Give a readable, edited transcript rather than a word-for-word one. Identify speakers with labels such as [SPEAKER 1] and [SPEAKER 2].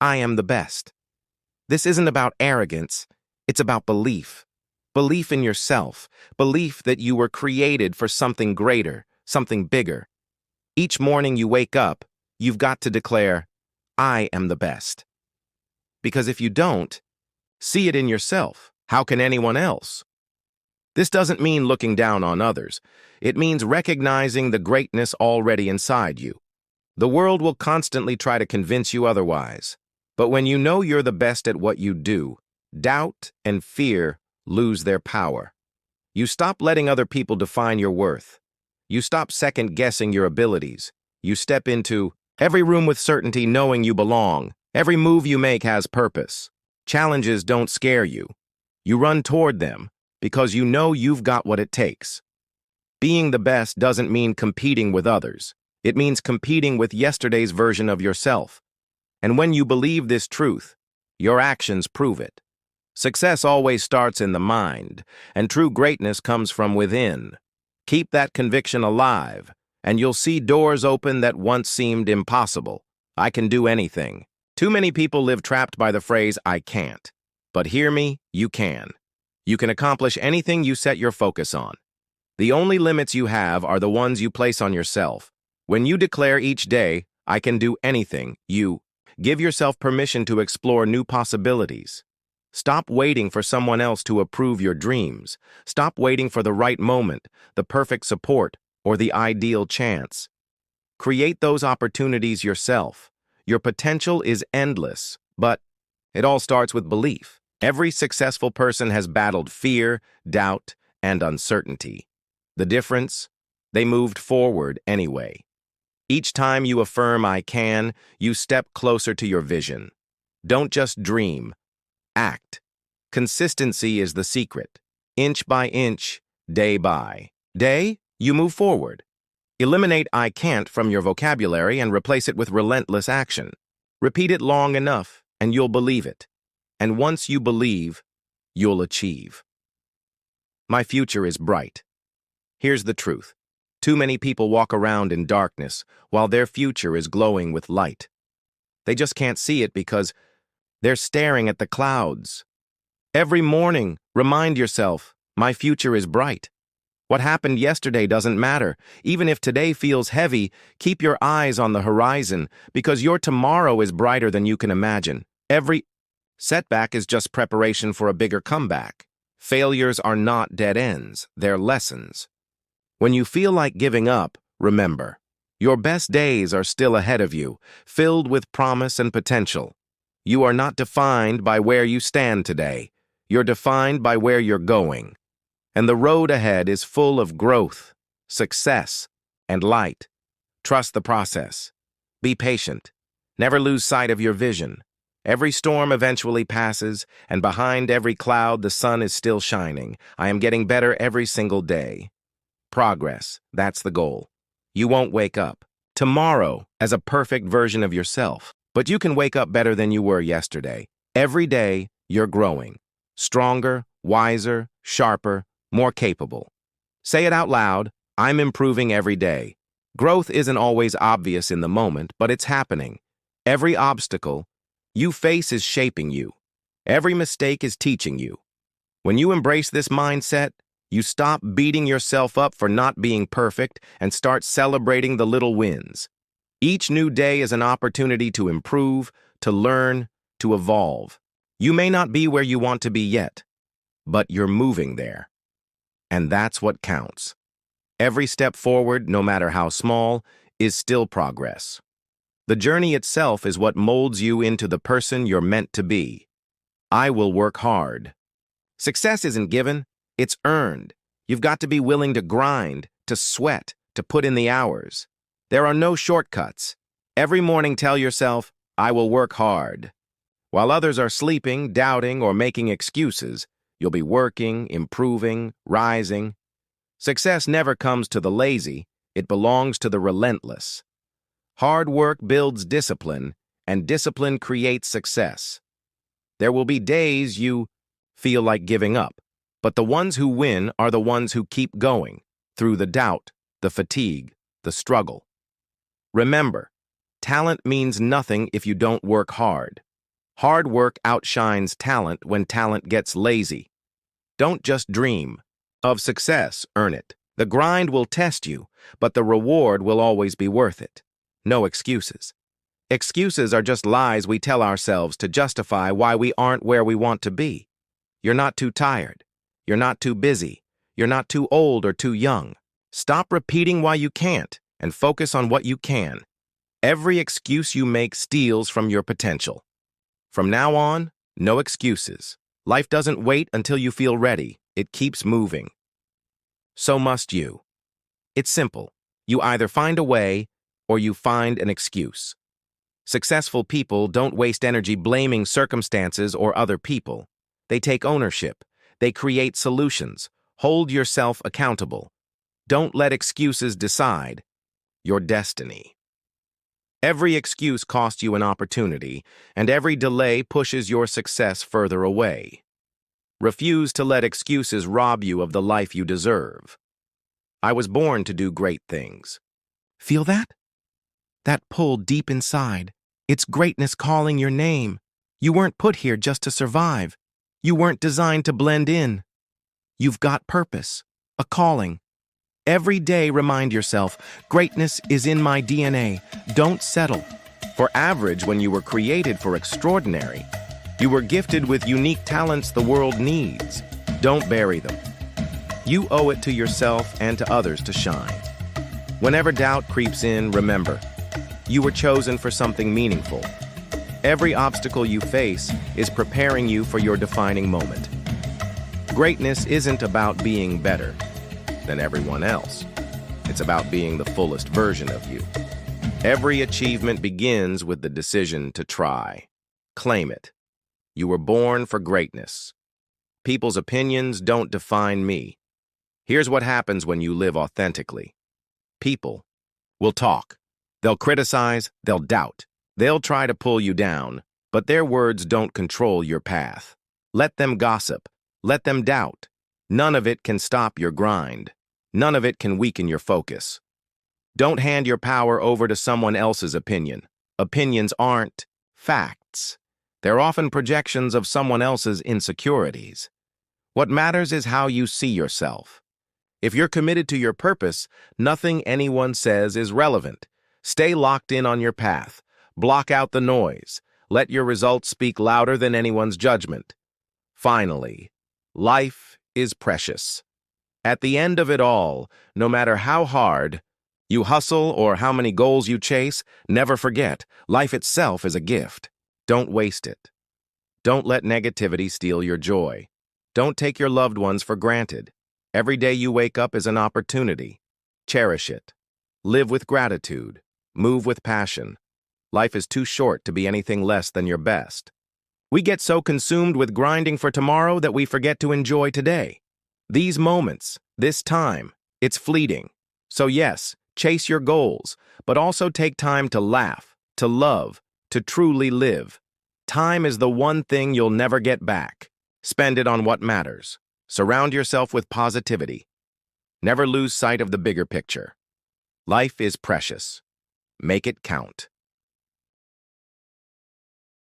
[SPEAKER 1] I am the best. This isn't about arrogance, it's about belief. Belief in yourself, belief that you were created for something greater, something bigger. Each morning you wake up, you've got to declare, I am the best. Because if you don't, see it in yourself. How can anyone else? This doesn't mean looking down on others. It means recognizing the greatness already inside you. The world will constantly try to convince you otherwise. But when you know you're the best at what you do, doubt and fear lose their power. You stop letting other people define your worth. You stop second-guessing your abilities. You step into every room with certainty, knowing you belong. Every move you make has purpose. Challenges don't scare you. You run toward them because you know you've got what it takes. Being the best doesn't mean competing with others. It means competing with yesterday's version of yourself. And when you believe this truth, your actions prove it. Success always starts in the mind, and true greatness comes from within. Keep that conviction alive, and you'll see doors open that once seemed impossible. I can do anything. Too many people live trapped by the phrase, I can't. But hear me, you can. You can accomplish anything you set your focus on. The only limits you have are the ones you place on yourself. When you declare each day, I can do anything, you give yourself permission to explore new possibilities. Stop waiting for someone else to approve your dreams. Stop waiting for the right moment, the perfect support, or the ideal chance. Create those opportunities yourself. Your potential is endless, but it all starts with belief. Every successful person has battled fear, doubt, and uncertainty. The difference? They moved forward anyway. Each time you affirm I can, you step closer to your vision. Don't just dream. Act. Consistency is the secret. Inch by inch, day by day, you move forward. Eliminate I can't from your vocabulary and replace it with relentless action. Repeat it long enough, and you'll believe it. And once you believe, you'll achieve. My future is bright. Here's the truth. Too many people walk around in darkness while their future is glowing with light. They just can't see it because they're staring at the clouds. Every morning, remind yourself, my future is bright. What happened yesterday doesn't matter. Even if today feels heavy, keep your eyes on the horizon because your tomorrow is brighter than you can imagine. Every setback is just preparation for a bigger comeback. Failures are not dead ends, they're lessons. When you feel like giving up, remember, your best days are still ahead of you, filled with promise and potential. You are not defined by where you stand today. You're defined by where you're going. And the road ahead is full of growth, success, and light. Trust the process. Be patient. Never lose sight of your vision. Every storm eventually passes, and behind every cloud the sun is still shining. I am getting better every single day. Progress, that's the goal. You won't wake up tomorrow as a perfect version of yourself, but you can wake up better than you were yesterday. Every day, you're growing. Stronger, wiser, sharper, more capable. Say it out loud, I'm improving every day. Growth isn't always obvious in the moment, but it's happening. Every obstacle you face is shaping you. Every mistake is teaching you. When you embrace this mindset, you stop beating yourself up for not being perfect and start celebrating the little wins. Each new day is an opportunity to improve, to learn, to evolve. You may not be where you want to be yet, but you're moving there. And that's what counts. Every step forward, no matter how small, is still progress. The journey itself is what molds you into the person you're meant to be. I will work hard. Success isn't given, it's earned. You've got to be willing to grind, to sweat, to put in the hours. There are no shortcuts. Every morning tell yourself, I will work hard. While others are sleeping, doubting, or making excuses, you'll be working, improving, rising. Success never comes to the lazy, it belongs to the relentless. Hard work builds discipline, and discipline creates success. There will be days you feel like giving up, but the ones who win are the ones who keep going, through the doubt, the fatigue, the struggle. Remember, talent means nothing if you don't work hard. Hard work outshines talent when talent gets lazy. Don't just dream of success, earn it. The grind will test you, but the reward will always be worth it. No excuses. Excuses are just lies we tell ourselves to justify why we aren't where we want to be. You're not too tired. You're not too busy. You're not too old or too young. Stop repeating why you can't and focus on what you can. Every excuse you make steals from your potential. From now on, no excuses. Life doesn't wait until you feel ready. It keeps moving. So must you. It's simple. You either find a way or you find an excuse. Successful people don't waste energy blaming circumstances or other people. They take ownership. They create solutions. Hold yourself accountable. Don't let excuses decide your destiny. Every excuse costs you an opportunity, and every delay pushes your success further away. Refuse to let excuses rob you of the life you deserve. I was born to do great things. Feel that? That pull deep inside. It's greatness calling your name. You weren't put here just to survive. You weren't designed to blend in. You've got purpose, a calling. Every day remind yourself, greatness is in my DNA. Don't settle for average when you were created for extraordinary. You were gifted with unique talents the world needs. Don't bury them. You owe it to yourself and to others to shine. Whenever doubt creeps in, remember, you were chosen for something meaningful. Every obstacle you face is preparing you for your defining moment. Greatness isn't about being better than everyone else. It's about being the fullest version of you. Every achievement begins with the decision to try. Claim it. You were born for greatness. People's opinions don't define me. Here's what happens when you live authentically. People will talk. They'll criticize, they'll doubt. They'll try to pull you down, but their words don't control your path. Let them gossip. Let them doubt. None of it can stop your grind. None of it can weaken your focus. Don't hand your power over to someone else's opinion. Opinions aren't facts. They're often projections of someone else's insecurities. What matters is how you see yourself. If you're committed to your purpose, nothing anyone says is relevant. Stay locked in on your path. Block out the noise. Let your results speak louder than anyone's judgment. Finally, life is precious. At the end of it all, no matter how hard you hustle or how many goals you chase, never forget, life itself is a gift. Don't waste it. Don't let negativity steal your joy. Don't take your loved ones for granted. Every day you wake up is an opportunity. Cherish it. Live with gratitude. Move with passion. Life is too short to be anything less than your best. We get so consumed with grinding for tomorrow that we forget to enjoy today. These moments, this time, it's fleeting. So yes, chase your goals, but also take time to laugh, to love, to truly live. Time is the one thing you'll never get back. Spend it on what matters. Surround yourself with positivity. Never lose sight of the bigger picture. Life is precious. Make it count.